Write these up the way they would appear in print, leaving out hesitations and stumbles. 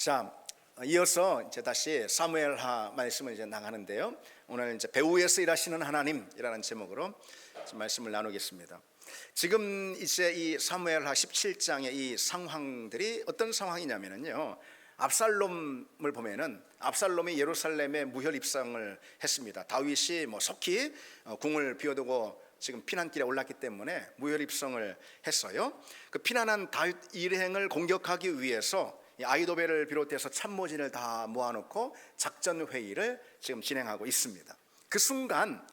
자, 이어서 이제 다시 사무엘하 말씀을 이제 나가는데요. 오늘 이제 배후에서 일하시는 하나님이라는 제목으로 말씀을 나누겠습니다. 지금 이제 이 사무엘하 17장의 이 상황들이 어떤 상황이냐면요. 압살롬을 보면은 압살롬이 예루살렘에 무혈 입성을 했습니다. 다윗이 속히 궁을 비워두고 지금 피난길에 올랐기 때문에 무혈 입성을 했어요. 그 피난한 다윗 일행을 공격하기 위해서 아히도벨을 비롯해서 참모진을 다 모아놓고 작전 회의를 지금 진행하고 있습니다. 그 순간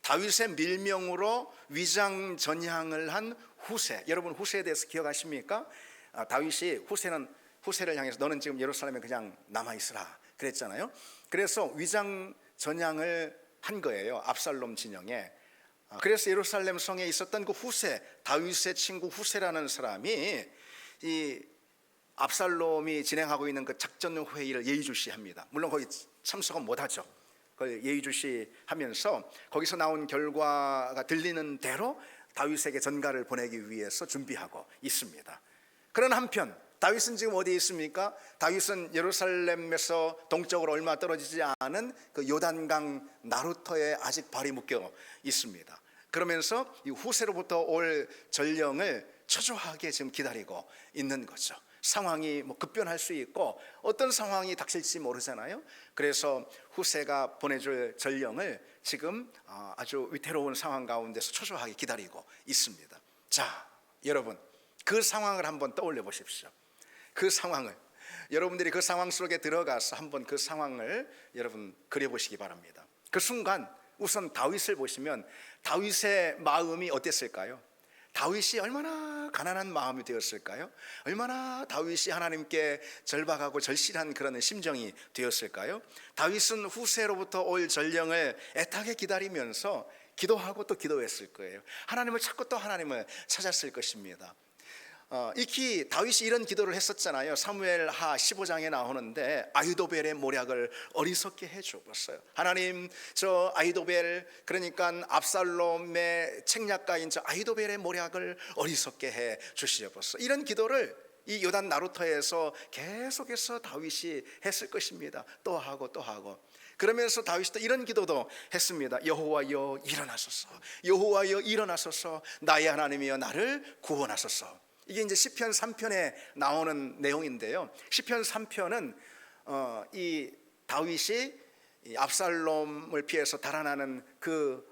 다윗의 밀명으로 위장 전향을 한 후세, 여러분 후세에 대해서 기억하십니까? 다윗이 후세를 향해서 너는 지금 예루살렘에 그냥 남아 있으라 그랬잖아요. 그래서 위장 전향을 한 거예요, 압살롬 진영에. 그래서 예루살렘 성에 있었던 그 후세, 다윗의 친구 후세라는 사람이 이 압살롬이 진행하고 있는 그 작전 회의를 예의주시합니다. 물론 거기 참석은 못하죠. 그걸 예의주시하면서 거기서 나온 결과가 들리는 대로 다윗에게 전가를 보내기 위해서 준비하고 있습니다. 그런 한편 다윗은 지금 어디에 있습니까? 다윗은 예루살렘에서 동쪽으로 얼마 떨어지지 않은 그 요단강 나루터에 아직 발이 묶여 있습니다. 그러면서 이 후세로부터 올 전령을 초조하게 지금 기다리고 있는 거죠. 상황이 급변할 수 있고 어떤 상황이 닥칠지 모르잖아요. 그래서 후세가 보내줄 전령을 지금 아주 위태로운 상황 가운데서 초조하게 기다리고 있습니다. 자, 여러분 그 상황을 한번 떠올려 보십시오. 그 상황을 여러분들이 그 상황 속에 들어가서 한번 그 상황을 여러분 그려보시기 바랍니다. 그 순간 우선 다윗을 보시면 다윗의 마음이 어땠을까요? 다윗이 얼마나 가난한 마음이 되었을까요? 얼마나 다윗이 하나님께 절박하고 절실한 그런 심정이 되었을까요? 다윗은 후세로부터 올 전령을 애타게 기다리면서 기도하고 또 기도했을 거예요. 하나님을 찾고 또 하나님을 찾았을 것입니다. 익히 다윗이 이런 기도를 했었잖아요. 사무엘하 15장에 나오는데 아히도벨의 모략을 어리석게 해주었어요. 하나님, 저 아히도벨, 그러니까 압살롬의 책략가인 저 아히도벨의 모략을 어리석게 해 주시옵소서. 이런 기도를 이 요단 나루터에서 계속해서 다윗이 했을 것입니다. 또 하고 또 하고. 그러면서 다윗이 또 이런 기도도 했습니다. 여호와여 일어나소서, 여호와여 일어나소서, 나의 하나님이여 나를 구원하소서. 이게 이제 시편 3편에 나오는 내용인데요. 시편 3편은 이 다윗이 압살롬을 피해서 달아나는 그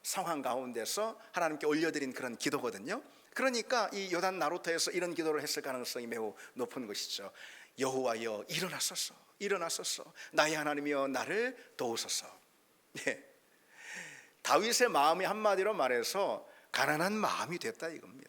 상황 가운데서 하나님께 올려드린 그런 기도거든요. 그러니까 이 요단 나루터에서 이런 기도를 했을 가능성이 매우 높은 것이죠. 여호와여 일어나소서, 일어나소서, 나의 하나님이여 나를 도우소서. 네. 다윗의 마음이 한마디로 말해서 가난한 마음이 됐다 이겁니다.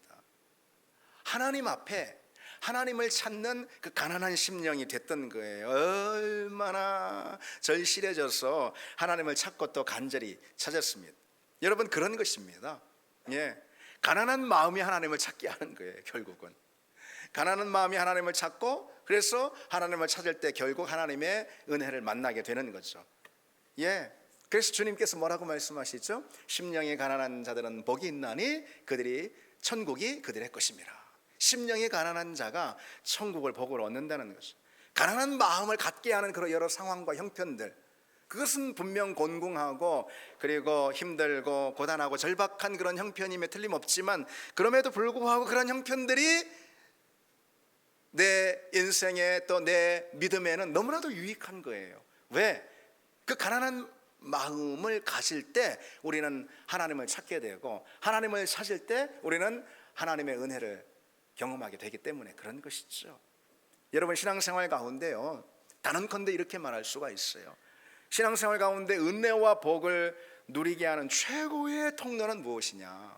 하나님 앞에 하나님을 찾는 그 가난한 심령이 됐던 거예요. 얼마나 절실해져서 하나님을 찾고 또 간절히 찾았습니다. 여러분 그런 것입니다. 예, 가난한 마음이 하나님을 찾게 하는 거예요. 결국은 가난한 마음이 하나님을 찾고 그래서 하나님을 찾을 때 결국 하나님의 은혜를 만나게 되는 거죠. 예, 그래서 주님께서 뭐라고 말씀하시죠? 심령이 가난한 자들은 복이 있나니 그들이 천국이 그들의 것임이라. 심령이 가난한 자가 천국을 복으로 얻는다는 것이죠. 가난한 마음을 갖게 하는 그런 여러 상황과 형편들, 그것은 분명 곤궁하고 그리고 힘들고 고단하고 절박한 그런 형편임에 틀림없지만 그럼에도 불구하고 그런 형편들이 내 인생에 또 내 믿음에는 너무나도 유익한 거예요. 왜? 그 가난한 마음을 가질 때 우리는 하나님을 찾게 되고 하나님을 찾을 때 우리는 하나님의 은혜를 경험하게 되기 때문에 그런 것이죠. 여러분 신앙생활 가운데요, 단언컨대 이렇게 말할 수가 있어요. 신앙생활 가운데 은혜와 복을 누리게 하는 최고의 통로는 무엇이냐?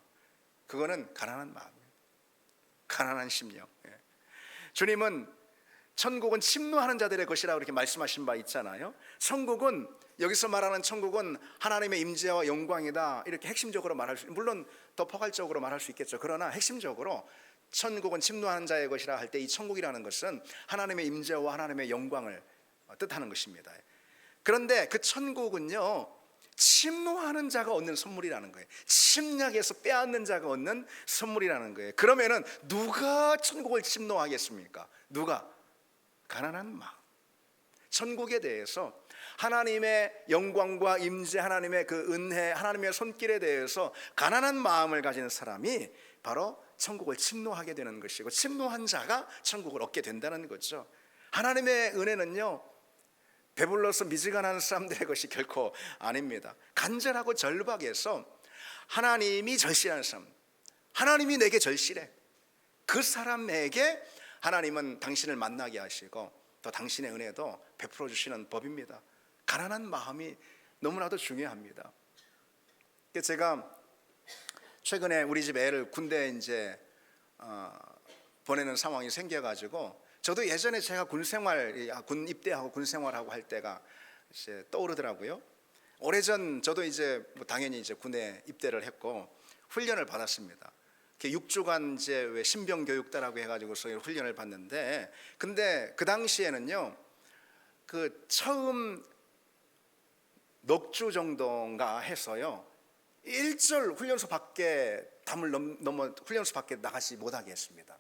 그거는 가난한 마음이에요. 가난한 심령. 주님은 천국은 침노하는 자들의 것이라고 이렇게 말씀하신 바 있잖아요. 천국은, 여기서 말하는 천국은 하나님의 임재와 영광이다 이렇게 핵심적으로 말할 수, 물론 더 포괄적으로 말할 수 있겠죠. 그러나 핵심적으로 천국은 침노하는 자의 것이라 할 때 이 천국이라는 것은 하나님의 임재와 하나님의 영광을 뜻하는 것입니다. 그런데 그 천국은요, 침노하는 자가 얻는 선물이라는 거예요. 침략에서 빼앗는 자가 얻는 선물이라는 거예요. 그러면은 누가 천국을 침노하겠습니까? 누가? 가난한 마음, 천국에 대해서 하나님의 영광과 임재, 하나님의 그 은혜, 하나님의 손길에 대해서 가난한 마음을 가진 사람이 바로 천국을 침노하게 되는 것이고, 침노한 자가 천국을 얻게 된다는 거죠. 하나님의 은혜는요, 배불러서 미지근한 사람들의 것이 결코 아닙니다. 간절하고 절박해서 하나님이 절실한 사람, 하나님이 내게 절실해, 그 사람에게 하나님은 당신을 만나게 하시고 또 당신의 은혜도 베풀어 주시는 법입니다. 가난한 마음이 너무나도 중요합니다. 제가 최근에 우리 집 애를 군대에 이제 보내는 상황이 생겨가지고, 저도 예전에 제가 군 입대하고 군 생활하고 할 때가 이제 떠오르더라고요. 오래전 저도 이제 당연히 이제 군에 입대를 했고 훈련을 받았습니다. 6주간 이제 왜 신병 교육대라고 해가지고서 훈련을 받는데, 근데 그 당시에는요, 그 처음 넉 주 정도인가 해서요, 일절 훈련소 밖에 담을 넘어 훈련소 밖에 나가지 못하게 했습니다.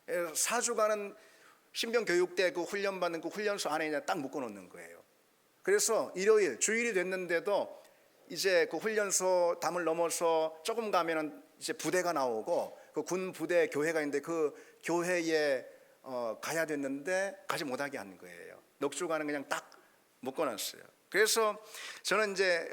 4주간은 신병 교육대 그 훈련 받는 그 훈련소 안에 그냥 딱 묶어 놓는 거예요. 그래서 일요일 주일이 됐는데도 이제 그 훈련소 담을 넘어서 조금 가면은 이제 부대가 나오고, 그 군 부대 교회가 있는데 그 교회에 가야 됐는데 가지 못하게 하는 거예요. 넉 주간은 그냥 딱 묶어놨어요. 그래서 저는 이제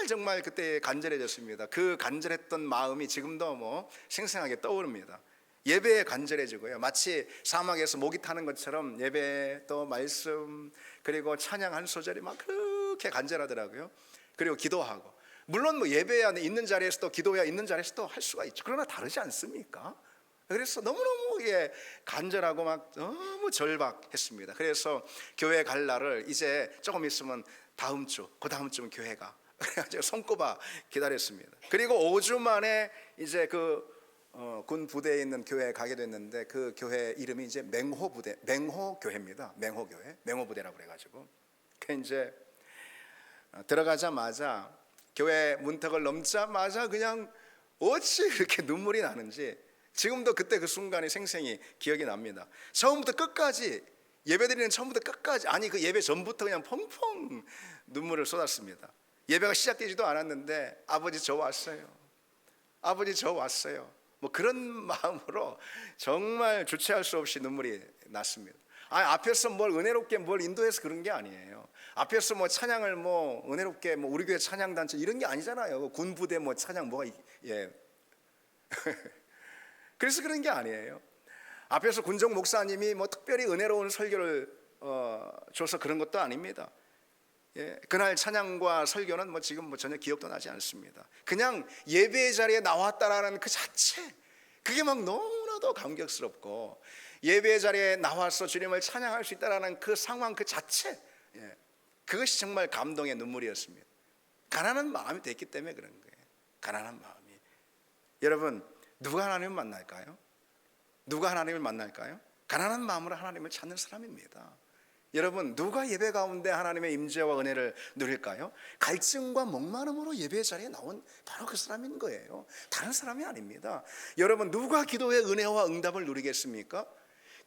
정말 그때 간절해졌습니다. 그 간절했던 마음이 지금도 뭐 생생하게 떠오릅니다. 예배에 간절해지고요, 마치 사막에서 모기 타는 것처럼 예배 또 말씀 그리고 찬양 한 소절이 막 그렇게 간절하더라고요. 그리고 기도하고, 물론 뭐 예배 안에 있는 자리에서도 기도해야 있는 자리에서도 할 수가 있죠. 그러나 다르지 않습니까? 그래서 너무너무 간절하고 막 너무 절박했습니다. 그래서 교회 갈 날을 이제 조금 있으면 다음 주, 그 다음 주면 교회가 그래가지고 손꼽아 기다렸습니다. 그리고 5주 만에 이제 군 부대에 있는 교회에 가게 됐는데, 그 교회 이름이 이제 맹호교회입니다. 맹호교회, 맹호부대라고 그래가지고, 그 이제 들어가자마자 교회 문턱을 넘자마자 그냥 어찌 그렇게 눈물이 나는지 지금도 그때 그 순간이 생생히 기억이 납니다. 처음부터 끝까지 예배드리는 처음부터 끝까지, 아니 그 예배 전부터 그냥 펑펑 눈물을 쏟았습니다. 예배가 시작되지도 않았는데 아버지 저 왔어요, 아버지 저 왔어요, 뭐 그런 마음으로 정말 주체할 수 없이 눈물이 났습니다. 앞에서 뭘 은혜롭게 뭘 인도해서 그런 게 아니에요. 앞에서 뭐 찬양을 뭐 은혜롭게 뭐 우리 교회 찬양 단체 이런 게 아니잖아요. 군 부대 뭐 찬양 뭐가 그래서 그런 게 아니에요. 앞에서 군정 목사님이 뭐 특별히 은혜로운 설교를 줘서 그런 것도 아닙니다. 그날 찬양과 설교는 뭐 지금 뭐 전혀 기억도 나지 않습니다. 그냥 예배의 자리에 나왔다라는 그 자체, 그게 막 너무나도 감격스럽고, 예배의 자리에 나와서 주님을 찬양할 수 있다라는 그 상황 그 자체, 그것이 정말 감동의 눈물이었습니다. 가난한 마음이 됐기 때문에 그런 거예요. 가난한 마음이. 여러분, 누가 하나님을 만날까요? 누가 하나님을 만날까요? 가난한 마음으로 하나님을 찾는 사람입니다. 여러분, 누가 예배 가운데 하나님의 임재와 은혜를 누릴까요? 갈증과 목마름으로 예배 자리에 나온 바로 그 사람인 거예요. 다른 사람이 아닙니다. 여러분, 누가 기도의 은혜와 응답을 누리겠습니까?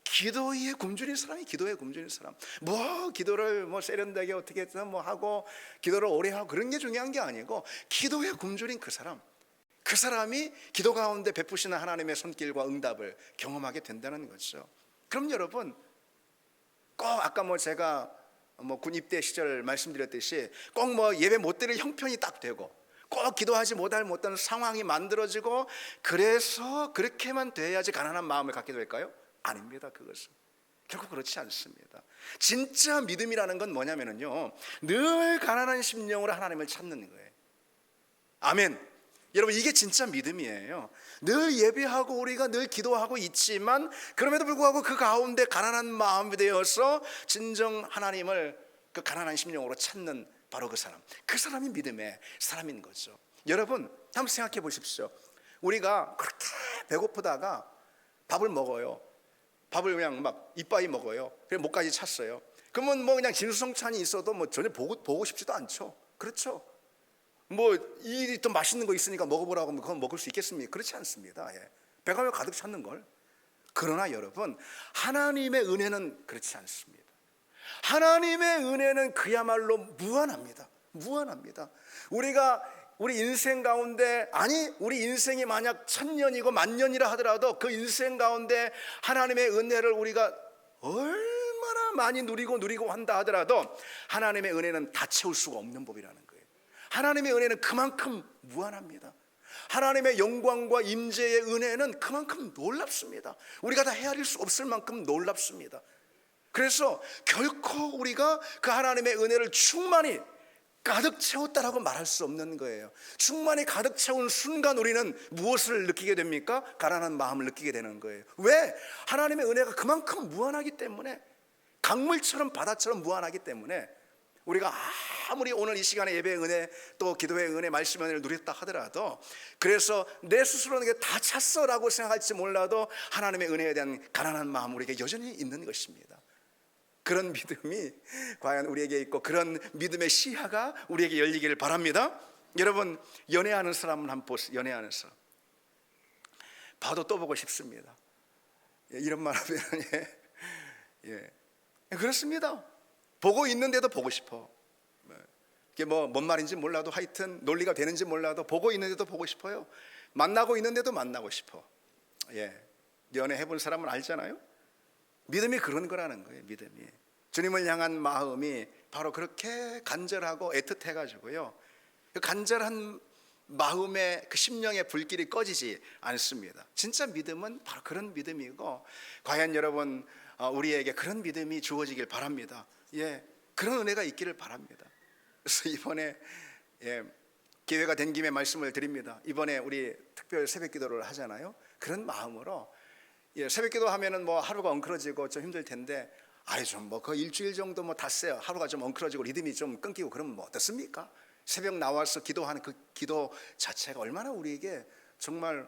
기도에 굶주린 사람이 기도에 굶주린 사람. 뭐 기도를 뭐 세련되게 어떻게 뭐 하고 기도를 오래 하고 그런 게 중요한 게 아니고, 기도에 굶주린 그 사람, 그 사람이 기도 가운데 베푸시는 하나님의 손길과 응답을 경험하게 된다는 거죠. 그럼 여러분, 꼭 아까 뭐 제가 뭐 군 입대 시절 말씀드렸듯이 꼭 뭐 예배 못 드릴 형편이 딱 되고 꼭 기도하지 못한 상황이 만들어지고 그래서 그렇게만 돼야지 가난한 마음을 갖게 될까요? 아닙니다. 그것은 결국 그렇지 않습니다. 진짜 믿음이라는 건 뭐냐면요, 늘 가난한 심령으로 하나님을 찾는 거예요. 아멘. 여러분, 이게 진짜 믿음이에요. 늘 예배하고 우리가 늘 기도하고 있지만 그럼에도 불구하고 그 가운데 가난한 마음이 되어서 진정 하나님을 그 가난한 심령으로 찾는 바로 그 사람, 그 사람이 믿음의 사람인 거죠. 여러분, 한번 생각해 보십시오. 우리가 그렇게 배고프다가 밥을 먹어요. 밥을 그냥 막 이빠이 먹어요. 그래서 목까지 찼어요. 그러면 뭐 그냥 진수성찬이 있어도 뭐 전혀 보고 싶지도 않죠. 그렇죠? 뭐 이 또 맛있는 거 있으니까 먹어보라고 하면 그건 먹을 수 있겠습니까? 그렇지 않습니다. 배가 왜 가득 찼는 걸? 그러나 여러분, 하나님의 은혜는 그렇지 않습니다. 하나님의 은혜는 그야말로 무한합니다. 무한합니다. 우리 인생 가운데, 아니 우리 인생이 만약 1000년이고 10,000년이라 하더라도 그 인생 가운데 하나님의 은혜를 우리가 얼마나 많이 누리고 한다 하더라도 하나님의 은혜는 다 채울 수가 없는 법이라는 거예요. 하나님의 은혜는 그만큼 무한합니다. 하나님의 영광과 임재의 은혜는 그만큼 놀랍습니다. 우리가 다 헤아릴 수 없을 만큼 놀랍습니다. 그래서 결코 우리가 그 하나님의 은혜를 충만히 가득 채웠다라고 말할 수 없는 거예요. 충만히 가득 채운 순간 우리는 무엇을 느끼게 됩니까? 가난한 마음을 느끼게 되는 거예요. 왜? 하나님의 은혜가 그만큼 무한하기 때문에, 강물처럼 바다처럼 무한하기 때문에 우리가 아무리 오늘 이 시간에 예배의 은혜, 또 기도의 은혜, 말씀의 은혜를 누렸다 하더라도, 그래서 내 스스로는 이게 다 찼어라고 생각할지 몰라도 하나님의 은혜에 대한 가난한 마음 우리에게 여전히 있는 것입니다. 그런 믿음이 과연 우리에게 있고, 그런 믿음의 시야가 우리에게 열리기를 바랍니다. 여러분, 연애하는 사람은 한번 보세요. 연애하는 사람 봐도 또 보고 싶습니다. 이런 말 하면 그렇습니다. 보고 있는데도 보고 싶어. 이게 뭔 말인지 몰라도, 하여튼 논리가 되는지 몰라도 보고 있는데도 보고 싶어요. 만나고 있는데도 만나고 싶어. 연애해본 사람은 알잖아요. 믿음이 그런 거라는 거예요. 믿음이 주님을 향한 마음이 바로 그렇게 간절하고 애틋해가지고요, 그 간절한 마음의 그 심령의 불길이 꺼지지 않습니다. 진짜 믿음은 바로 그런 믿음이고, 과연 여러분, 우리에게 그런 믿음이 주어지길 바랍니다. 그런 은혜가 있기를 바랍니다. 그래서 이번에 기회가 된 김에 말씀을 드립니다. 이번에 우리 특별 새벽 기도를 하잖아요. 그런 마음으로, 새벽 기도 하면은 하루가 엉클어지고 좀 힘들 텐데, 좀 그 일주일 정도 닷새요. 하루가 좀 엉클어지고 리듬이 좀 끊기고 그러면 어떻습니까? 새벽 나와서 기도하는 그 기도 자체가 얼마나 우리에게 정말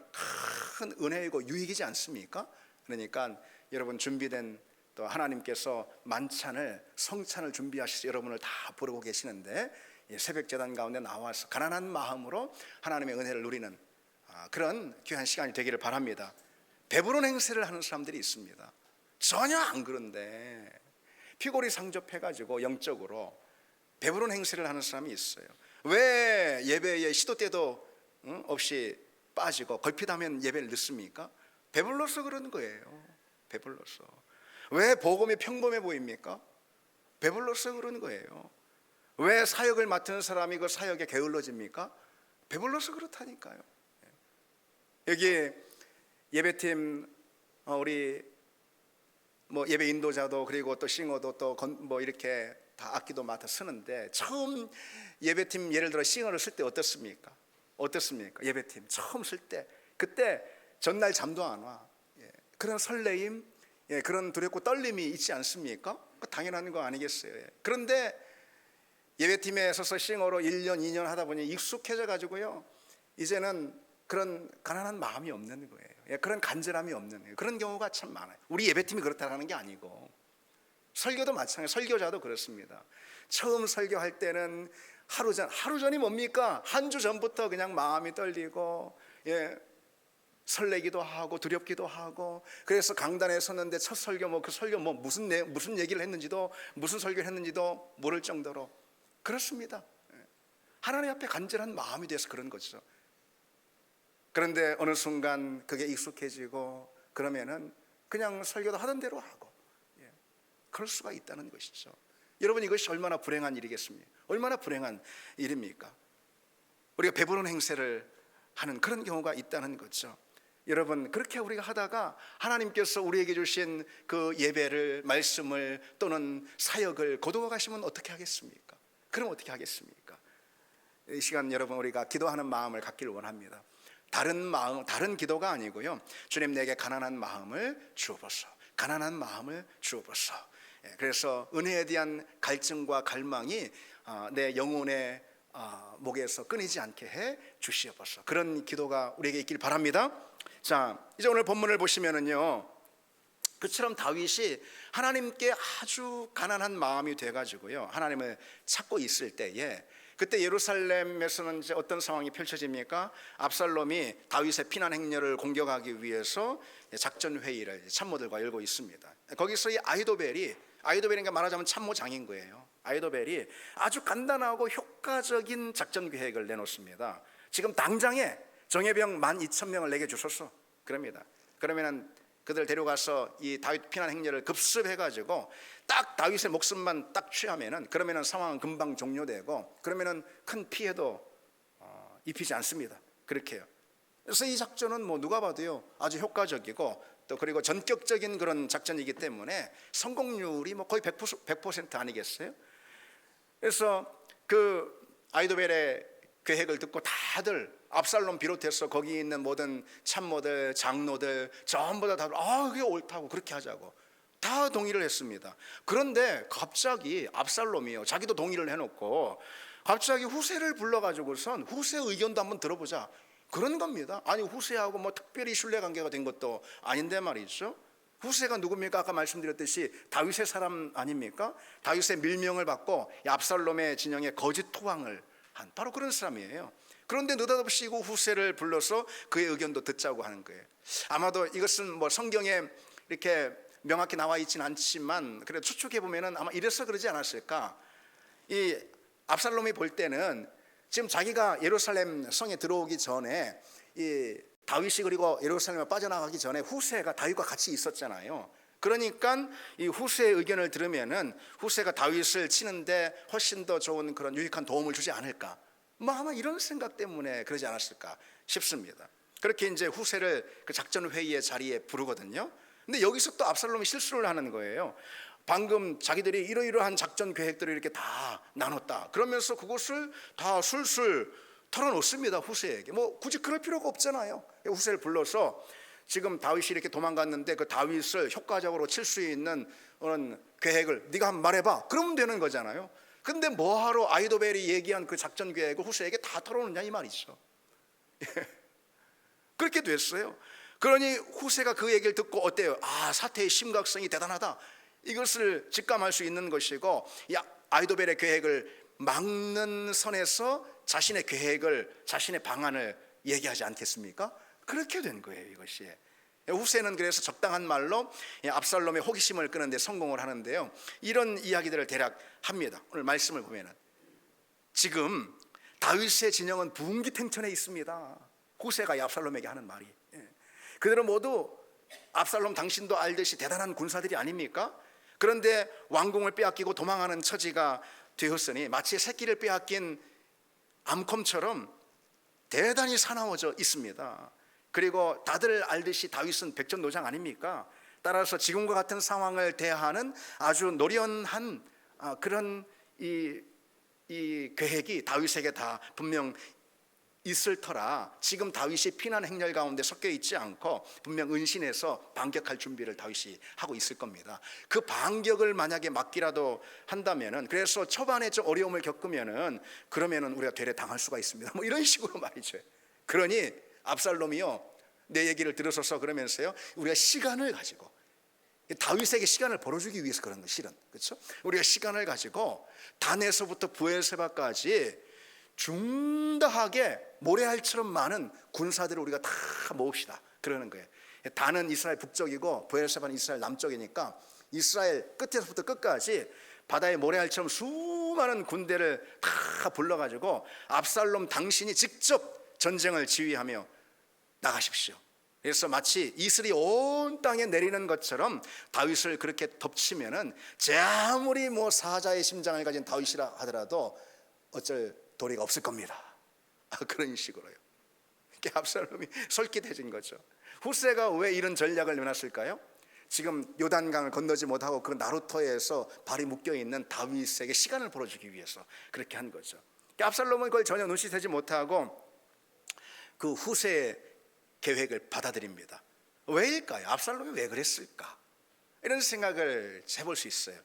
큰 은혜이고 유익이지 않습니까? 그러니까 여러분, 준비된 또 하나님께서 만찬을, 성찬을 준비하셔서 여러분을 다 부르고 계시는데, 새벽 제단 가운데 나와서 가난한 마음으로 하나님의 은혜를 누리는 그런 귀한 시간이 되기를 바랍니다. 배부른 행세를 하는 사람들이 있습니다. 전혀 안 그런데 피골이 상접해가지고 영적으로 배부른 행세를 하는 사람이 있어요. 왜 예배에 시도 때도 없이 빠지고 걸핏하면 예배를 늦습니까? 배불러서 그런 거예요. 배불러서. 왜 복음이 평범해 보입니까? 배불러서 그런 거예요. 왜 사역을 맡은 사람이 그 사역에 게을러집니까? 배불러서 그렇다니까요. 여기 예배팀, 우리 예배 인도자도, 그리고 또 싱어도, 또 이렇게 다 악기도 맡아 쓰는데, 처음 예배팀 예를 들어 싱어를 쓸 때 어떻습니까? 예배팀 처음 쓸 때, 그때 전날 잠도 안 와. 그런 설레임, 그런 두렵고 떨림이 있지 않습니까? 당연한 거 아니겠어요? 그런데 예배팀에 서서 싱어로 1년 2년 하다 보니 익숙해져 가지고요, 이제는 그런 가난한 마음이 없는 거예요. 그런 간절함이 없는 거예요. 그런 경우가 참 많아요. 우리 예배팀이 그렇다는 게 아니고, 설교도 마찬가지예요. 설교자도 그렇습니다. 처음 설교할 때는 하루 전이 뭡니까? 한 주 전부터 그냥 마음이 떨리고, 설레기도 하고 두렵기도 하고, 그래서 강단에 섰는데 첫 설교 그 설교 무슨 얘기를 했는지도, 무슨 설교를 했는지도 모를 정도로 그렇습니다. 하나님 앞에 간절한 마음이 돼서 그런 거죠. 그런데 어느 순간 그게 익숙해지고 그러면은 그냥 설교도 하던 대로 하고, 그럴 수가 있다는 것이죠. 여러분, 이것이 얼마나 불행한 일이겠습니까? 얼마나 불행한 일입니까? 우리가 배부른 행세를 하는 그런 경우가 있다는 거죠. 여러분, 그렇게 우리가 하다가 하나님께서 우리에게 주신 그 예배를, 말씀을, 또는 사역을 거두어 가시면 어떻게 하겠습니까? 그럼 어떻게 하겠습니까? 이 시간 여러분, 우리가 기도하는 마음을 갖기를 원합니다. 다른 기도가 아니고요, 주님, 내게 가난한 마음을 주옵소서. 가난한 마음을 주옵소서. 그래서 은혜에 대한 갈증과 갈망이 내 영혼의 목에서 끊이지 않게 해 주시옵소서. 그런 기도가 우리에게 있길 바랍니다. 자, 이제 오늘 본문을 보시면은요, 그처럼 다윗이 하나님께 아주 가난한 마음이 돼가지고요, 하나님을 찾고 있을 때에 그때 예루살렘에서는 이제 어떤 상황이 펼쳐집니까? 압살롬이 다윗의 피난 행렬을 공격하기 위해서 작전 회의를 참모들과 열고 있습니다. 거기서 이 아히도벨이니까 말하자면 참모장인 거예요. 아히도벨이 아주 간단하고 효과적인 작전 계획을 내놓습니다. 지금 당장에 정예병 12,000명을 내게 주소서. 그럽니다. 그러면은 그들 데려가서 이 다윗 피난 행렬을 급습해가지고 딱 다윗의 목숨만 딱 취하면은 그러면은 상황은 금방 종료되고 그러면은 큰 피해도 입히지 않습니다. 그렇게 해요. 그래서 이 작전은 뭐 누가 봐도요 아주 효과적이고 또 그리고 전격적인 그런 작전이기 때문에 성공률이 뭐 거의 100% 아니겠어요? 그래서 그 아히도벨의 계획을 듣고 다들 압살롬 비롯해서 거기 있는 모든 참모들, 장로들 전부 다 그게 옳다고 그렇게 하자고 다 동의를 했습니다. 그런데 갑자기 압살롬이요 자기도 동의를 해놓고 갑자기 후세를 불러가지고선 후세 의견도 한번 들어보자 그런 겁니다. 아니 후세하고 뭐 특별히 신뢰관계가 된 것도 아닌데 말이죠. 후세가 누굽니까? 아까 말씀드렸듯이 다윗의 사람 아닙니까? 다윗의 밀명을 받고 압살롬의 진영에 거짓 토항을 한 바로 그런 사람이에요. 그런데 느닷없이 후세를 불러서 그의 의견도 듣자고 하는 거예요. 아마도 이것은 뭐 성경에 이렇게 명확히 나와 있지는 않지만 그래도 추측해 보면은 아마 이래서 그러지 않았을까? 이 압살롬이 볼 때는 지금 자기가 예루살렘 성에 들어오기 전에 이 다윗이 그리고 예루살렘에 빠져나가기 전에 후세가 다윗과 같이 있었잖아요. 그러니까 이 후세의 의견을 들으면은 후세가 다윗을 치는데 훨씬 더 좋은 그런 유익한 도움을 주지 않을까? 뭐 아마 이런 생각 때문에 그러지 않았을까 싶습니다. 그렇게 이제 후세를 그 작전 회의의 자리에 부르거든요. 근데 여기서 또 압살롬이 실수를 하는 거예요. 방금 자기들이 이러이러한 작전 계획들을 이렇게 다 나눴다. 그러면서 그것을 다 술술 털어놓습니다. 후세에게. 뭐 굳이 그럴 필요가 없잖아요. 후세를 불러서 지금 다윗이 이렇게 도망갔는데 그 다윗을 효과적으로 칠 수 있는 그런 계획을 네가 한번 말해봐. 그러면 되는 거잖아요. 근데 뭐하러 아히도벨이 얘기한 그 작전 계획을 후세에게 다 털어놓냐 이 말이죠. 그렇게 됐어요. 그러니 후세가 그 얘기를 듣고 어때요? 사태의 심각성이 대단하다. 이것을 직감할 수 있는 것이고 아히도벨의 계획을 막는 선에서 자신의 계획을 자신의 방안을 얘기하지 않겠습니까? 그렇게 된 거예요. 이것이 후세는 그래서 적당한 말로 압살롬의 호기심을 끄는데 성공을 하는데요. 이런 이야기들을 대략 합니다. 오늘 말씀을 보면은 지금 다윗의 진영은 분기탱천에 있습니다. 후세가 압살롬에게 하는 말이 그들은 모두 압살롬 당신도 알듯이 대단한 군사들이 아닙니까? 그런데 왕궁을 빼앗기고 도망하는 처지가 되었으니 마치 새끼를 빼앗긴 암컴처럼 대단히 사나워져 있습니다. 그리고 다들 알듯이 다윗은 백전노장 아닙니까? 따라서 지금과 같은 상황을 대하는 아주 노련한 그런 이 계획이 다윗에게 다 분명 있을 터라 지금 다윗이 피난 행렬 가운데 섞여 있지 않고 분명 은신해서 반격할 준비를 다윗이 하고 있을 겁니다. 그 반격을 만약에 막기라도 한다면은 그래서 초반에 좀 어려움을 겪으면은 그러면은 우리가 되레 당할 수가 있습니다. 뭐 이런 식으로 말이죠. 그러니 압살롬이요 내 얘기를 들으소서 그러면서요 우리가 시간을 가지고 다윗에게 시간을 벌어주기 위해서 그런 거 실은 그렇죠? 우리가 시간을 가지고 단에서부터 부엘세바까지 중다하게 모래알처럼 많은 군사들을 우리가 다 모읍시다 그러는 거예요. 단은 이스라엘 북쪽이고 부엘세바는 이스라엘 남쪽이니까 이스라엘 끝에서부터 끝까지 바다의 모래알처럼 수많은 군대를 다 불러가지고 압살롬 당신이 직접 전쟁을 지휘하며 나가십시오. 그래서 마치 이슬이 온 땅에 내리는 것처럼 다윗을 그렇게 덮치면은 제 아무리 뭐 사자의 심장을 가진 다윗이라 하더라도 어쩔 도리가 없을 겁니다. 그런 식으로요. 압살롬이 솔깃해진 거죠. 후세가 왜 이런 전략을 내놨을까요? 지금 요단강을 건너지 못하고 그 나루터에서 발이 묶여 있는 다윗에게 시간을 벌어주기 위해서 그렇게 한 거죠. 압살롬은 그걸 전혀 눈치채지 못하고 그 후세의 계획을 받아들입니다. 왜일까요? 압살롬이 왜 그랬을까? 이런 생각을 해볼 수 있어요.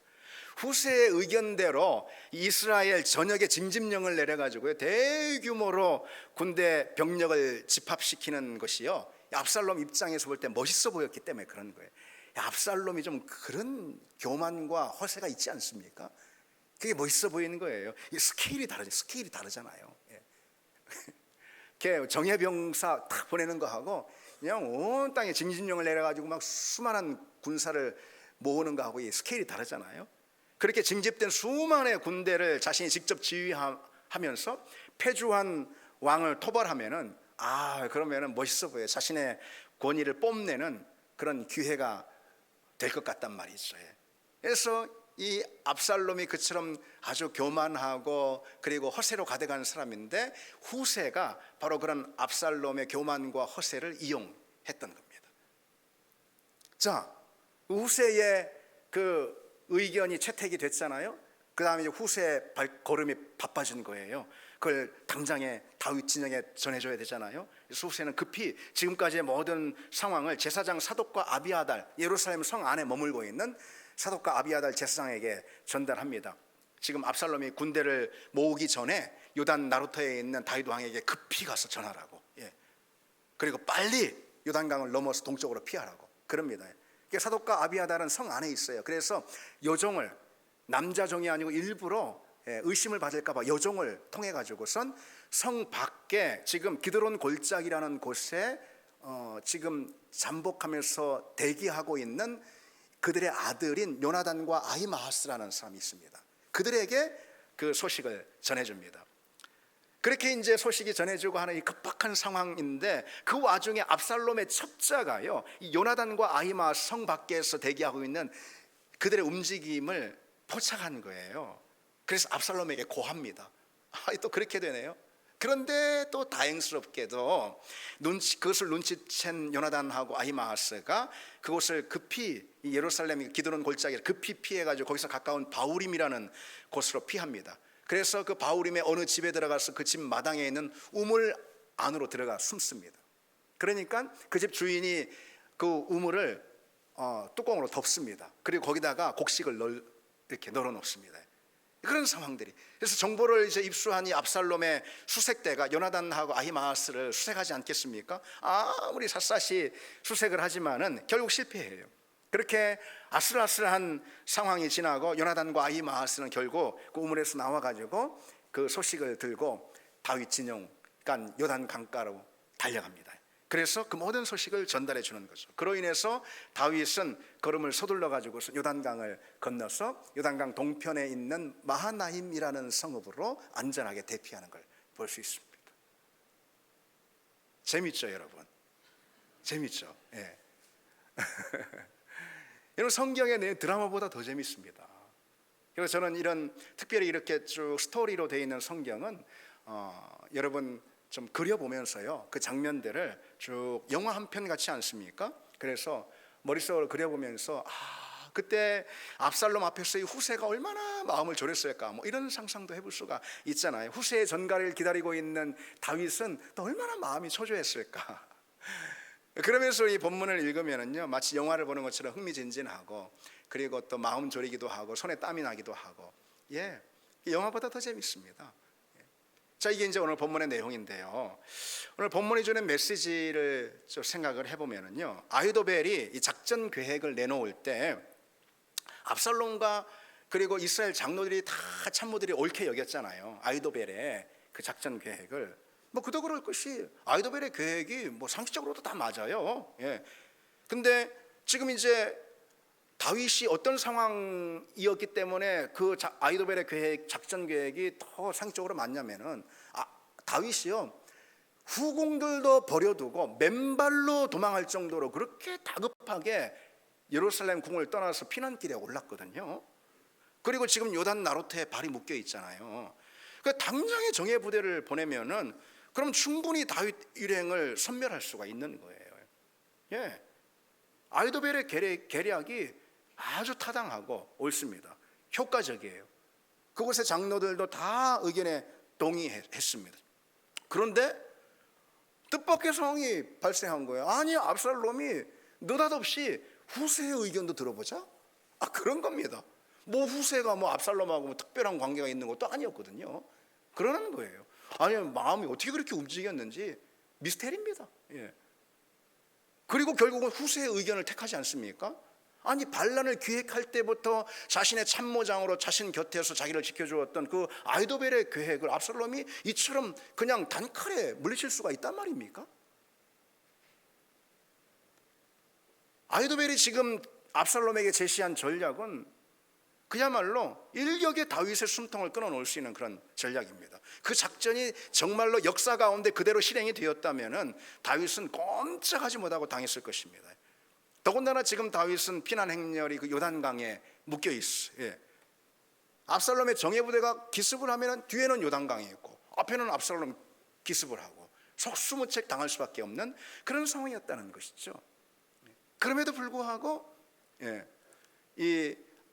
후세의 의견대로 이스라엘 전역에 징집령을 내려가지고요 대규모로 군대 병력을 집합시키는 것이요 압살롬 입장에서 볼 때 멋있어 보였기 때문에 그런 거예요. 압살롬이 좀 그런 교만과 허세가 있지 않습니까? 그게 멋있어 보이는 거예요. 이 스케일이 다르잖아요. 예. 이렇게 정예병사 딱 보내는 거하고 그냥 온 땅에 징진령을 내려가지고 막 수많은 군사를 모으는 거하고 이 스케일이 다르잖아요. 그렇게 징집된 수많은 군대를 자신이 직접 지휘하면서 패주한 왕을 토벌하면은 그러면은 멋있어 보여요. 자신의 권위를 뽐내는 그런 기회가 될 것 같단 말이죠. 그래서 이 압살롬이 그처럼 아주 교만하고 그리고 허세로 가득한 사람인데 후세가 바로 그런 압살롬의 교만과 허세를 이용했던 겁니다. 자, 후세의 그 의견이 채택이 됐잖아요. 그 다음에 이제 후세의 발걸음이 바빠진 거예요. 그걸 당장에 다윗 진영에 전해줘야 되잖아요. 그래서 후세는 급히 지금까지의 모든 상황을 제사장 사독과 아비아달, 예루살렘 성 안에 머물고 있는 사독과 아비아달 제사장에게 전달합니다. 지금 압살롬이 군대를 모으기 전에 요단 나루터에 있는 다윗 왕에게 급히 가서 전하라고. 그리고 빨리 요단강을 넘어서 동쪽으로 피하라고 그럽니다. 사독과 아비아달은 성 안에 있어요. 그래서 여종을, 남자 종이 아니고 일부러 의심을 받을까 봐 여종을 통해 가지고선 성 밖에 지금 기드론 골짜기라는 곳에 지금 잠복하면서 대기하고 있는 그들의 아들인 요나단과 아히마아스라는 사람이 있습니다. 그들에게 그 소식을 전해줍니다. 그렇게 이제 소식이 전해지고 하는 이 급박한 상황인데 그 와중에 압살롬의 첩자가요, 이 요나단과 아히마아스 성 밖에서 대기하고 있는 그들의 움직임을 포착한 거예요. 그래서 압살롬에게 고합니다. 또 그렇게 되네요. 그런데 또 다행스럽게도 그것을 눈치챈 요나단하고 아히마아스가 그곳을 급히 예루살렘 기드론 골짜기를 급히 피해가지고 거기서 가까운 바우림이라는 곳으로 피합니다. 그래서 그 바우림의 어느 집에 들어가서 그 집 마당에 있는 우물 안으로 들어가 숨습니다. 그러니까 그 집 주인이 그 우물을 뚜껑으로 덮습니다. 그리고 거기다가 곡식을 이렇게 널어 놓습니다. 그런 상황들이. 그래서 정보를 이제 입수한 이 압살롬의 수색대가 요나단하고 아히마아스를 수색하지 않겠습니까? 아무리 샅샅이 수색을 하지만은 결국 실패해요. 그렇게 아슬아슬한 상황이 지나고 요나단과 아히마아스는 결국 그 우물에서 나와가지고 그 소식을 들고 다윗 진영, 그러니까 요단 강가로 달려갑니다. 그래서 그 모든 소식을 전달해 주는 거죠. 그로 인해서 다윗은 걸음을 서둘러 가지고서 요단강을 건너서 요단강 동편에 있는 마하나임이라는 성읍으로 안전하게 대피하는 걸 볼 수 있습니다. 재밌죠, 여러분? 재밌죠? 예. 여러분, 성경의 내 드라마보다 더 재밌습니다. 그래서 저는 이런 특별히 이렇게 쭉 스토리로 되어 있는 성경은 여러분 좀 그려보면서요, 그 장면들을 쭉 영화 한 편 같지 않습니까? 그래서 머릿속으로 그려보면서 그때 압살롬 앞에서 이 후세가 얼마나 마음을 졸였을까, 뭐 이런 상상도 해볼 수가 있잖아요. 후세의 전가를 기다리고 있는 다윗은 또 얼마나 마음이 초조했을까. 그러면서 이 본문을 읽으면은요, 마치 영화를 보는 것처럼 흥미진진하고 그리고 또 마음 졸이기도 하고 손에 땀이 나기도 하고, 영화보다 더 재밌습니다. 자, 이게 이제 오늘 본문의 내용인데요. 오늘 본문이 주는 메시지를 좀 생각을 해보면은요, 아히도벨이 이 작전 계획을 내놓을 때 압살롬과 그리고 이스라엘 장로들이 다 참모들이 옳게 여겼잖아요. 아히도벨의 그 작전 계획을. 그도 그럴 것이 아히도벨의 계획이 상식적으로도 다 맞아요. 근데 지금 이제 다윗이 어떤 상황이었기 때문에 그 아히도벨의 계획, 작전 계획이 더 상식적으로 맞냐면은 다윗이요, 후궁들도 버려두고 맨발로 도망할 정도로 그렇게 다급하게 예루살렘 궁을 떠나서 피난길에 올랐거든요. 그리고 지금 요단 나루터에 발이 묶여 있잖아요. 그 당장에 정예 부대를 보내면은 그럼 충분히 다윗 일행을 섬멸할 수가 있는 거예요. 아히도벨의 계략이 아주 타당하고 옳습니다. 효과적이에요. 그곳의 장로들도 다 의견에 동의했습니다. 그런데 뜻밖의 상황이 발생한 거예요. 아니, 압살롬이 느닷없이 후세의 의견도 들어보자? 그런 겁니다. 후세가 압살롬하고 특별한 관계가 있는 것도 아니었거든요. 그러는 거예요. 아니, 마음이 어떻게 그렇게 움직였는지 미스테리입니다. 그리고 결국은 후세의 의견을 택하지 않습니까? 아니 반란을 기획할 때부터 자신의 참모장으로 자신 곁에서 자기를 지켜주었던 그 아히도벨의 계획을 압살롬이 이처럼 그냥 단칼에 물리칠 수가 있단 말입니까? 아히도벨이 지금 압살롬에게 제시한 전략은 그야말로 일격에 다윗의 숨통을 끊어놓을 수 있는 그런 전략입니다. 그 작전이 정말로 역사 가운데 그대로 실행이 되었다면 다윗은 꼼짝하지 못하고 당했을 것입니다. 더군다나 지금 다윗은 피난 행렬이 그 요단강에 묶여 있어요. 압살롬의 정예부대가 기습을 하면 뒤에는 요단강이 있고 앞에는 압살롬 기습을 하고 속수무책 당할 수밖에 없는 그런 상황이었다는 것이죠. 그럼에도 불구하고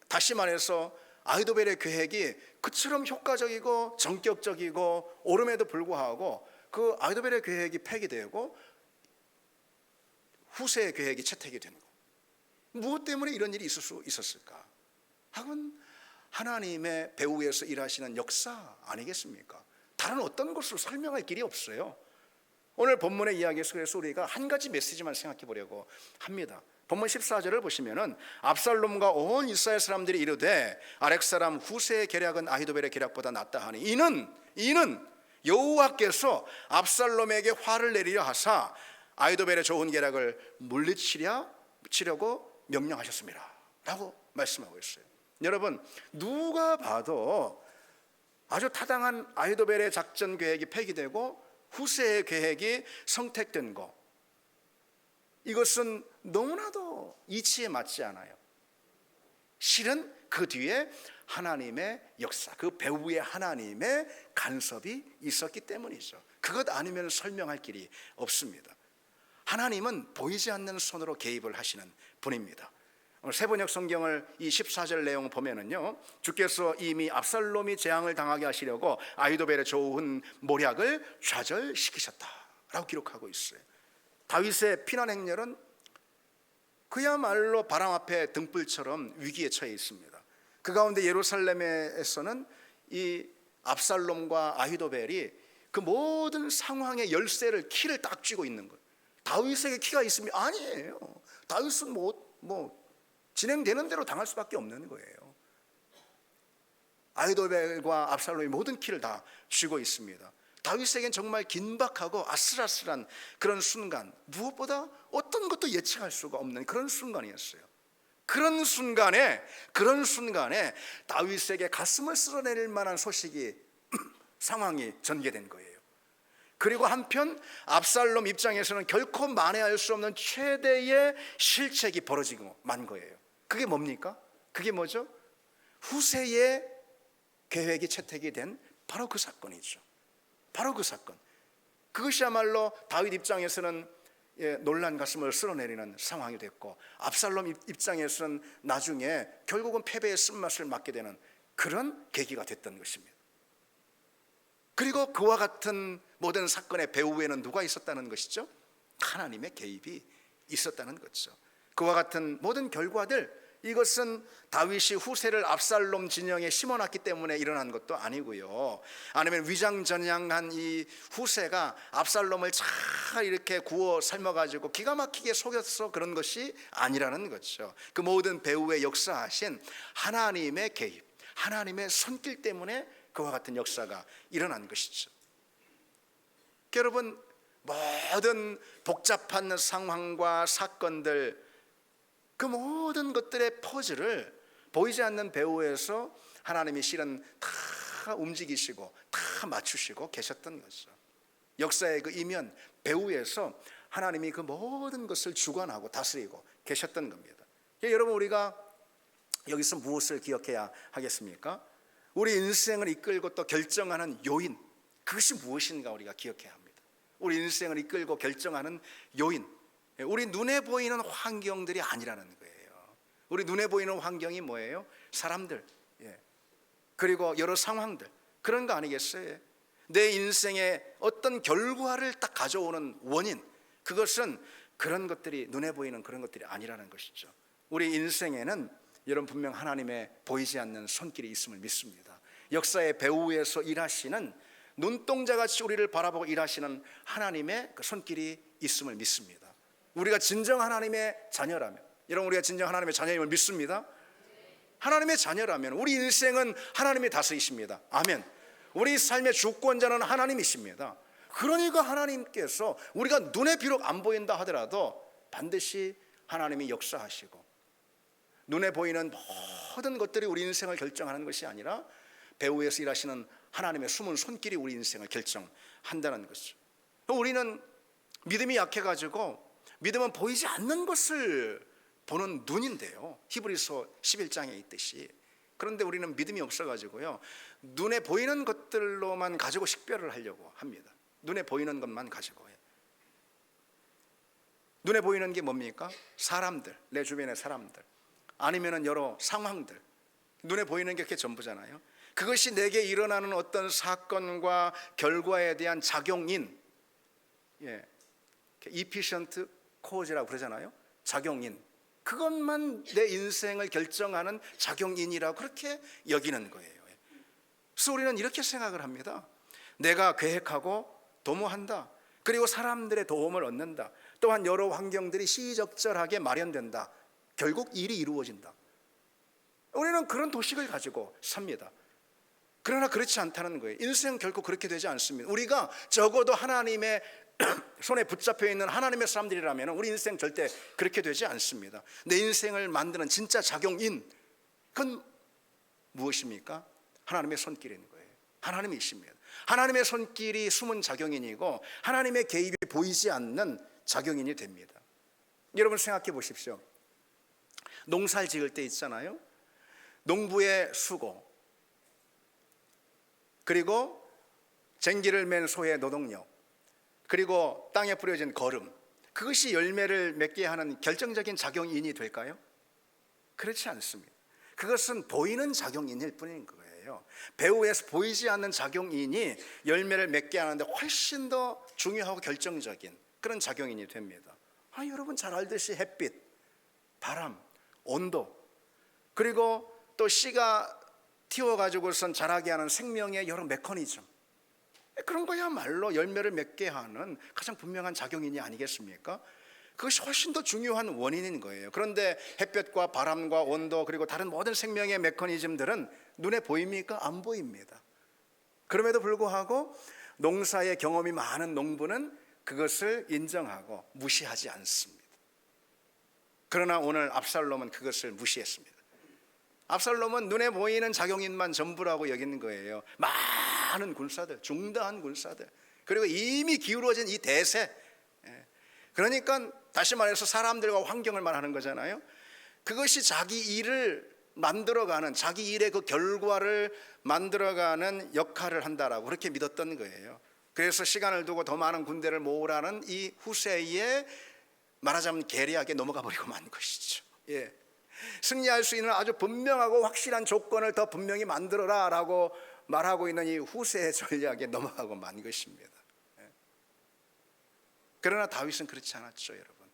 다시 말해서 아히도벨의 계획이 그처럼 효과적이고 전격적이고 옳음에도 불구하고 그 아히도벨의 계획이 폐기되고 후세의 계획이 채택이 된 거, 무엇 때문에 이런 일이 있을 수 있었을까? 하건 하나님의 배후에서 일하시는 역사 아니겠습니까? 다른 어떤 것으로 설명할 길이 없어요. 오늘 본문의 이야기 속에서 우리가 한 가지 메시지만 생각해 보려고 합니다. 본문 14절을 보시면은 압살롬과 온 이스라엘 사람들이 이르되 아렉 사람 후세의 계략은 아히도벨의 계략보다 낫다 하니 이는 여호와께서 압살롬에게 화를 내리려 하사 아히도벨의 좋은 계략을 물리치려고 명령하셨습니다 라고 말씀하고 있어요. 여러분, 누가 봐도 아주 타당한 아히도벨의 작전 계획이 폐기되고 후세의 계획이 성택된 것, 이것은 너무나도 이치에 맞지 않아요. 실은 그 뒤에 하나님의 역사, 그 배후에 하나님의 간섭이 있었기 때문이죠. 그것 아니면 설명할 길이 없습니다. 하나님은 보이지 않는 손으로 개입을 하시는 분입니다. 오늘 세번역 성경을 이 14절 내용 보면은요, 주께서 이미 압살롬이 재앙을 당하게 하시려고 아히도벨의 좋은 모략을 좌절시키셨다라고 기록하고 있어요. 다윗의 피난 행렬은 그야말로 바람 앞에 등불처럼 위기에 처해 있습니다. 그 가운데 예루살렘에서는 이 압살롬과 아히도벨이 그 모든 상황의 열쇠를, 키를 딱 쥐고 있는 거예요. 다윗에게 키가 있으면 아니에요. 다윗은 뭐 진행되는 대로 당할 수밖에 없는 거예요. 아히도벨과 압살롬이 모든 키를 다 쥐고 있습니다. 다윗에겐 정말 긴박하고 아슬아슬한 그런 순간, 무엇보다 어떤 것도 예측할 수가 없는 그런 순간이었어요. 그런 순간에 다윗에게 가슴을 쓸어내릴 만한 소식이 상황이 전개된 거예요. 그리고 한편 압살롬 입장에서는 결코 만회할 수 없는 최대의 실책이 벌어지고 만 거예요. 그게 뭡니까? 그게 뭐죠? 후세의 계획이 채택이 된 바로 그 사건이죠. 바로 그 사건. 그것이야말로 다윗 입장에서는 놀란 가슴을 쓸어내리는 상황이 됐고, 압살롬 입장에서는 나중에 결국은 패배의 쓴맛을 맡게 되는 그런 계기가 됐던 것입니다. 그리고 그와 같은 모든 사건의 배후에는 누가 있었다는 것이죠? 하나님의 개입이 있었다는 거죠. 그와 같은 모든 결과들, 이것은 다윗이 후세를 압살롬 진영에 심어놨기 때문에 일어난 것도 아니고요, 아니면 위장전향한 이 후세가 압살롬을 잘 이렇게 구워 삶아가지고 기가 막히게 속여서 그런 것이 아니라는 거죠. 그 모든 배후에 역사하신 하나님의 개입, 하나님의 손길 때문에 그와 같은 역사가 일어난 것이죠. 여러분, 모든 복잡한 상황과 사건들, 그 모든 것들의 퍼즐을 보이지 않는 배후에서 하나님이 실은 다 움직이시고 다 맞추시고 계셨던 거죠. 역사의 그 이면 배후에서 하나님이 그 모든 것을 주관하고 다스리고 계셨던 겁니다. 여러분, 우리가 여기서 무엇을 기억해야 하겠습니까? 우리 인생을 이끌고 또 결정하는 요인, 그것이 무엇인가 우리가 기억해야 합니다. 우리 인생을 이끌고 결정하는 요인, 우리 눈에 보이는 환경들이 아니라는 거예요. 우리 눈에 보이는 환경이 뭐예요? 사람들, 그리고 여러 상황들, 그런 거 아니겠어요? 내 인생의 어떤 결과를 딱 가져오는 원인, 그것은 그런 것들이, 눈에 보이는 그런 것들이 아니라는 것이죠. 우리 인생에는 여러분 분명 하나님의 보이지 않는 손길이 있음을 믿습니다. 역사의 배후에서 일하시는, 눈동자같이 우리를 바라보고 일하시는 하나님의 그 손길이 있음을 믿습니다. 우리가 진정 하나님의 자녀라면, 여러분, 우리가 진정 하나님의 자녀임을 믿습니다. 하나님의 자녀라면 우리 인생은 하나님이 다스리십니다. 아멘. 우리 삶의 주권자는 하나님이십니다. 그러니까 하나님께서 우리가 눈에 비록 안 보인다 하더라도 반드시 하나님이 역사하시고, 눈에 보이는 모든 것들이 우리 인생을 결정하는 것이 아니라 배후에서 일하시는 하나님의 숨은 손길이 우리 인생을 결정한다는 것이죠. 우리는 믿음이 약해가지고, 믿음은 보이지 않는 것을 보는 눈인데요, 히브리서 11장에 있듯이. 그런데 우리는 믿음이 없어가지고요, 눈에 보이는 것들로만 가지고 식별을 하려고 합니다. 눈에 보이는 것만 가지고. 눈에 보이는 게 뭡니까? 사람들, 내 주변의 사람들, 아니면은 여러 상황들. 눈에 보이는 게 그게 전부잖아요. 그것이 내게 일어나는 어떤 사건과 결과에 대한 작용인, efficient cause라고 그러잖아요. 작용인, 그것만 내 인생을 결정하는 작용인이라고 그렇게 여기는 거예요. 그래서 우리는 이렇게 생각을 합니다. 내가 계획하고 도모한다, 그리고 사람들의 도움을 얻는다, 또한 여러 환경들이 시의적절하게 마련된다, 결국 일이 이루어진다. 우리는 그런 도식을 가지고 삽니다. 그러나 그렇지 않다는 거예요. 인생 결코 그렇게 되지 않습니다. 우리가 적어도 하나님의 손에 붙잡혀 있는 하나님의 사람들이라면 우리 인생 절대 그렇게 되지 않습니다. 내 인생을 만드는 진짜 작용인, 그건 무엇입니까? 하나님의 손길인 거예요. 하나님이십니다. 하나님의 손길이 숨은 작용인이고, 하나님의 개입이 보이지 않는 작용인이 됩니다. 여러분 생각해 보십시오. 농사를 지을 때 있잖아요, 농부의 수고, 그리고 쟁기를 맨 소의 노동력, 그리고 땅에 뿌려진 거름, 그것이 열매를 맺게 하는 결정적인 작용인이 될까요? 그렇지 않습니다. 그것은 보이는 작용인일 뿐인 거예요. 배후에서 보이지 않는 작용인이 열매를 맺게 하는데 훨씬 더 중요하고 결정적인 그런 작용인이 됩니다. 여러분 잘 알듯이 햇빛, 바람, 온도, 그리고 또 씨가 튀어가지고선 자라게 하는 생명의 여러 메커니즘, 그런 거야말로 열매를 맺게 하는 가장 분명한 작용인이 아니겠습니까? 그것이 훨씬 더 중요한 원인인 거예요. 그런데 햇볕과 바람과 온도, 그리고 다른 모든 생명의 메커니즘들은 눈에 보입니까? 안 보입니다. 그럼에도 불구하고 농사의 경험이 많은 농부는 그것을 인정하고 무시하지 않습니다. 그러나 오늘 압살롬은 그것을 무시했습니다. 압살롬은 눈에 보이는 작용인만 전부라고 여기는 거예요. 많은 군사들, 중대한 군사들, 그리고 이미 기울어진 이 대세, 그러니까 다시 말해서 사람들과 환경을 말하는 거잖아요. 그것이 자기 일을 만들어가는, 자기 일의 그 결과를 만들어가는 역할을 한다라고 그렇게 믿었던 거예요. 그래서 시간을 두고 더 많은 군대를 모으라는 이 후세의, 말하자면 계략에 넘어가 버리고 만 것이죠. 승리할 수 있는 아주 분명하고 확실한 조건을 더 분명히 만들어라 라고 말하고 있는 이 후세의 전략에 넘어가고 만 것입니다. 그러나 다윗은 그렇지 않았죠. 여러분,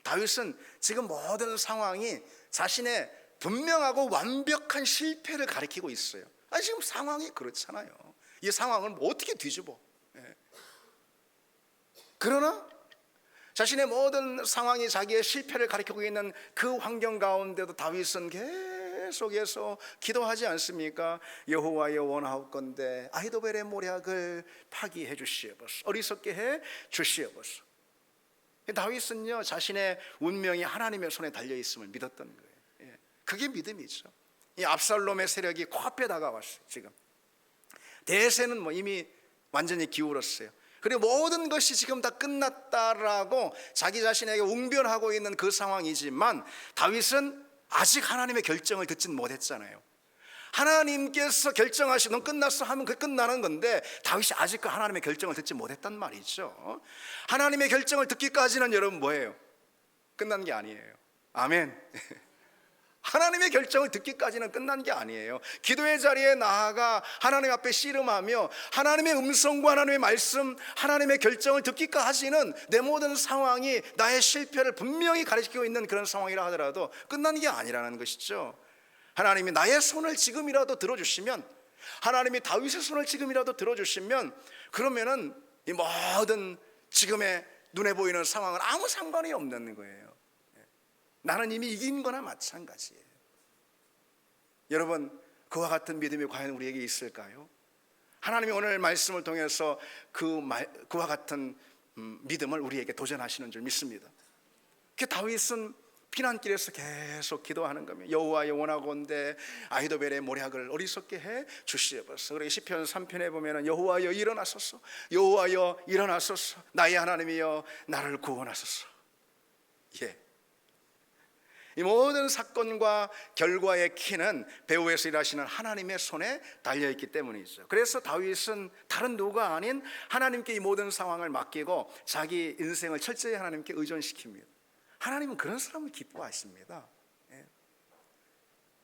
다윗은 지금 모든 상황이 자신의 분명하고 완벽한 실패를 가리키고 있어요. 지금 상황이 그렇잖아요. 이 상황을 어떻게 뒤집어. 그러나 자신의 모든 상황이 자기의 실패를 가리키고 있는 그 환경 가운데도 다윗은 계속해서 기도하지 않습니까? 여호와여, 원하옵건대 아히도벨의 모략을 파기해 주시옵소서, 어리석게 해 주시옵소서. 다윗은요, 자신의 운명이 하나님의 손에 달려 있음을 믿었던 거예요. 그게 믿음이죠. 이 압살롬의 세력이 코앞에 다가왔어요. 지금 대세는 이미 완전히 기울었어요. 그리고 모든 것이 지금 다 끝났다라고 자기 자신에게 웅변하고 있는 그 상황이지만, 다윗은 아직 하나님의 결정을 듣진 못했잖아요. 하나님께서 결정하시고 넌 끝났어 하면 그게 끝나는 건데, 다윗이 아직 그 하나님의 결정을 듣지 못했단 말이죠. 하나님의 결정을 듣기까지는 여러분 뭐예요? 끝난 게 아니에요. 아멘. 하나님의 결정을 듣기까지는 끝난 게 아니에요. 기도의 자리에 나아가 하나님 앞에 씨름하며 하나님의 음성과 하나님의 말씀, 하나님의 결정을 듣기까지는 내 모든 상황이 나의 실패를 분명히 가리키고 있는 그런 상황이라 하더라도 끝난 게 아니라는 것이죠. 하나님이 나의 손을 지금이라도 들어주시면, 하나님이 다윗의 손을 지금이라도 들어주시면, 그러면은 이 모든 지금의 눈에 보이는 상황은 아무 상관이 없는 거예요. 나는 이미 이긴 거나 마찬가지예요. 여러분, 그와 같은 믿음이 과연 우리에게 있을까요? 하나님이 오늘 말씀을 통해서 그와 같은 믿음을 우리에게 도전하시는 줄 믿습니다. 그 다윗은 피난길에서 계속 기도하는 겁니다. 여호와여 원하건대 아히도벨의 모략을 어리석게 해 주시옵소서. 그리고 시편 3편에 보면은 여호와여 일어나소서, 여호와여 일어나소서, 나의 하나님이여 나를 구원하소서. 예. 이 모든 사건과 결과의 키는 배후에서 일하시는 하나님의 손에 달려있기 때문이죠. 그래서 다윗은 다른 누가 아닌 하나님께 이 모든 상황을 맡기고 자기 인생을 철저히 하나님께 의존시킵니다. 하나님은 그런 사람을 기뻐하십니다. 예.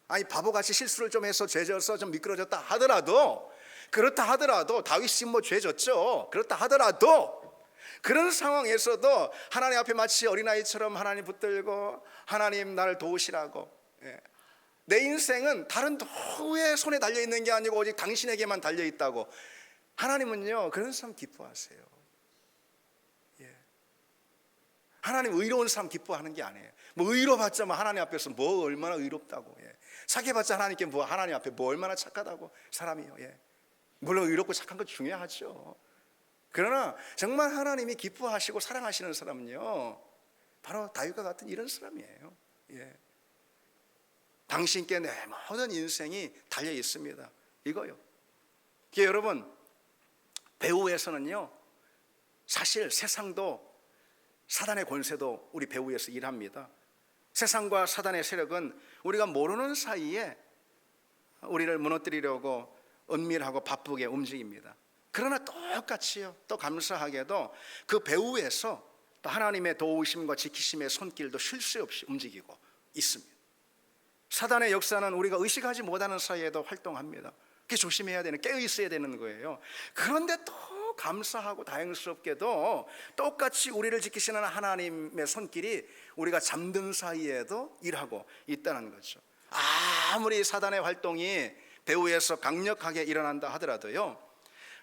아니 바보같이 실수를 좀 해서 죄져서 좀 미끄러졌다 하더라도, 그렇다 하더라도 다윗이 뭐 죄졌죠. 그렇다 하더라도 그런 상황에서도 하나님 앞에 마치 어린아이처럼 하나님 붙들고 하나님 나를 도우시라고. 예. 내 인생은 다른 누구의 손에 달려있는 게 아니고 오직 당신에게만 달려있다고. 하나님은요 그런 사람 기뻐하세요. 예. 하나님 의로운 사람 기뻐하는 게 아니에요. 뭐 의로봤자 뭐 하나님 앞에서 뭐 얼마나 의롭다고. 예. 착해봤자 하나님께 뭐 하나님 앞에 뭐 얼마나 착하다고 사람이요. 예. 물론 의롭고 착한 건 중요하죠. 그러나 정말 하나님이 기뻐하시고 사랑하시는 사람은요 바로 다윗과 같은 이런 사람이에요. 예. 당신께 내 모든 인생이 달려 있습니다. 이거요. 여러분, 배후에서는요 사실 세상도 사단의 권세도 우리 배후에서 일합니다. 세상과 사단의 세력은 우리가 모르는 사이에 우리를 무너뜨리려고 은밀하고 바쁘게 움직입니다. 그러나 똑같이요, 또 감사하게도 그 배후에서 또 하나님의 도우심과 지키심의 손길도 쉴 새 없이 움직이고 있습니다. 사단의 역사는 우리가 의식하지 못하는 사이에도 활동합니다. 그게 조심해야 되는, 깨어 있어야 되는 거예요. 그런데 또 감사하고 다행스럽게도 똑같이 우리를 지키시는 하나님의 손길이 우리가 잠든 사이에도 일하고 있다는 거죠. 아무리 사단의 활동이 배후에서 강력하게 일어난다 하더라도요,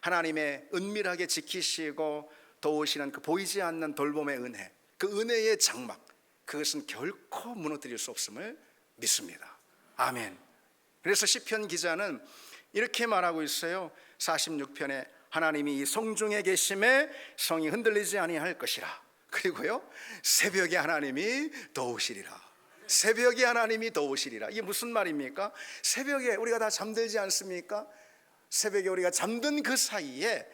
하나님의 은밀하게 지키시고 도우시는 그 보이지 않는 돌봄의 은혜, 그 은혜의 장막, 그것은 결코 무너뜨릴 수 없음을 믿습니다. 아멘. 그래서 시편 기자는 이렇게 말하고 있어요. 46편에 하나님이 이 성중에 계심에 성이 흔들리지 아니할 것이라. 그리고요 새벽에 하나님이 도우시리라. 새벽에 하나님이 도우시리라. 이게 무슨 말입니까? 새벽에 우리가 다 잠들지 않습니까? 새벽에 우리가 잠든 그 사이에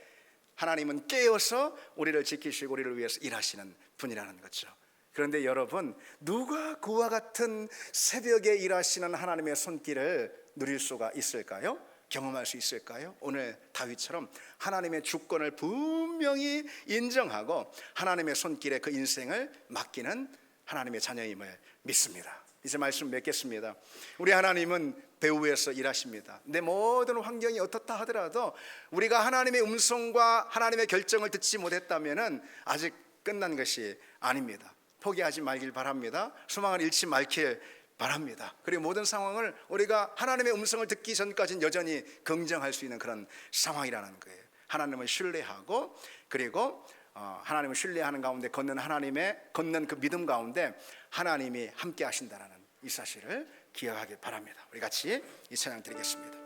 하나님은 깨어서 우리를 지키시고 우리를 위해서 일하시는 분이라는 거죠. 그런데 여러분, 누가 그와 같은 새벽에 일하시는 하나님의 손길을 누릴 수가 있을까요? 경험할 수 있을까요? 오늘 다윗처럼 하나님의 주권을 분명히 인정하고 하나님의 손길에 그 인생을 맡기는 하나님의 자녀임을 믿습니다. 이제 말씀 맺겠습니다. 우리 하나님은 배후에서 일하십니다. 내 모든 환경이 어떻다 하더라도 우리가 하나님의 음성과 하나님의 결정을 듣지 못했다면 아직 끝난 것이 아닙니다. 포기하지 말길 바랍니다. 소망을 잃지 말길 바랍니다. 그리고 모든 상황을 우리가 하나님의 음성을 듣기 전까지는 여전히 긍정할 수 있는 그런 상황이라는 거예요. 하나님을 신뢰하고, 그리고 하나님을 신뢰하는 가운데 걷는 그 믿음 가운데 하나님이 함께 하신다는 이 사실을 기억하길 바랍니다. 우리 같이 이 찬양 드리겠습니다.